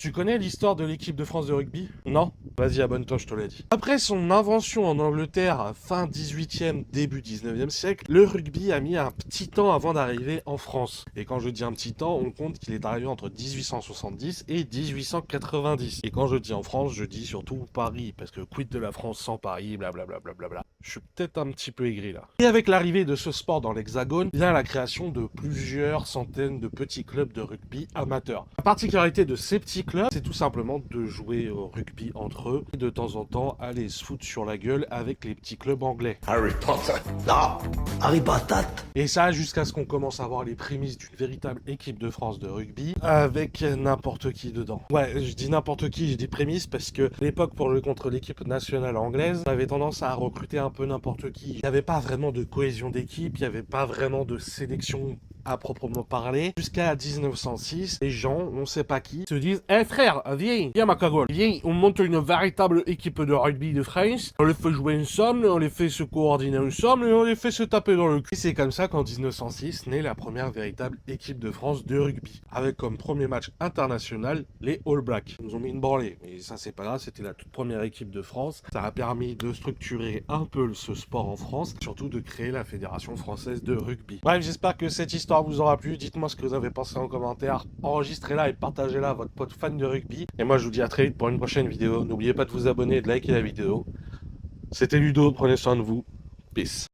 Tu connais l'histoire de l'équipe de France de rugby? Non? Vas-y, abonne-toi, je te l'ai dit. Après son invention en Angleterre, fin 18e, début 19e siècle, le rugby a mis un petit temps avant d'arriver en France. Et quand je dis un petit temps, on compte qu'il est arrivé entre 1870 et 1890. Et quand je dis en France, je dis surtout Paris, parce que quid de la France sans Paris, blablabla. Je suis peut-être un petit peu aigri là. Et avec l'arrivée de ce sport dans l'Hexagone, vient la création de plusieurs centaines de petits clubs de rugby amateurs. La particularité de ces petits clubs, c'est tout simplement de jouer au rugby entre eux et de temps en temps aller se foutre sur la gueule avec les petits clubs anglais. Harry Potter. Non, Harry Potter. Et ça jusqu'à ce qu'on commence à voir les prémices d'une véritable équipe de France de rugby avec n'importe qui dedans. Ouais, je dis n'importe qui, je dis prémices parce que à l'époque pour jouer contre l'équipe nationale anglaise, on avait tendance à recruter un peu n'importe qui. Il n'y avait pas vraiment de cohésion d'équipe, il n'y avait pas vraiment de sélection à proprement parler. Jusqu'à 1906, les gens, on sait pas qui, se disent « Eh frère, viens ma cagole, viens, on monte une véritable équipe de rugby de France, on les fait jouer ensemble, on les fait se coordonner ensemble et on les fait se taper dans le cul. » Et c'est comme ça qu'en 1906 naît la première véritable équipe de France de rugby, avec comme premier match international les All Blacks. Ils nous ont mis une branlée, mais ça c'est pas grave, c'était la toute première équipe de France. Ça a permis de structurer un peu ce sport en France, surtout de créer la Fédération française de rugby. Bref, j'espère que cette histoire vous aura plu. Dites-moi ce que vous avez pensé en commentaire. Enregistrez-la et partagez-la à votre pote fan de rugby. Et moi, je vous dis à très vite pour une prochaine vidéo. N'oubliez pas de vous abonner et de liker la vidéo. C'était Ludo, prenez soin de vous. Peace.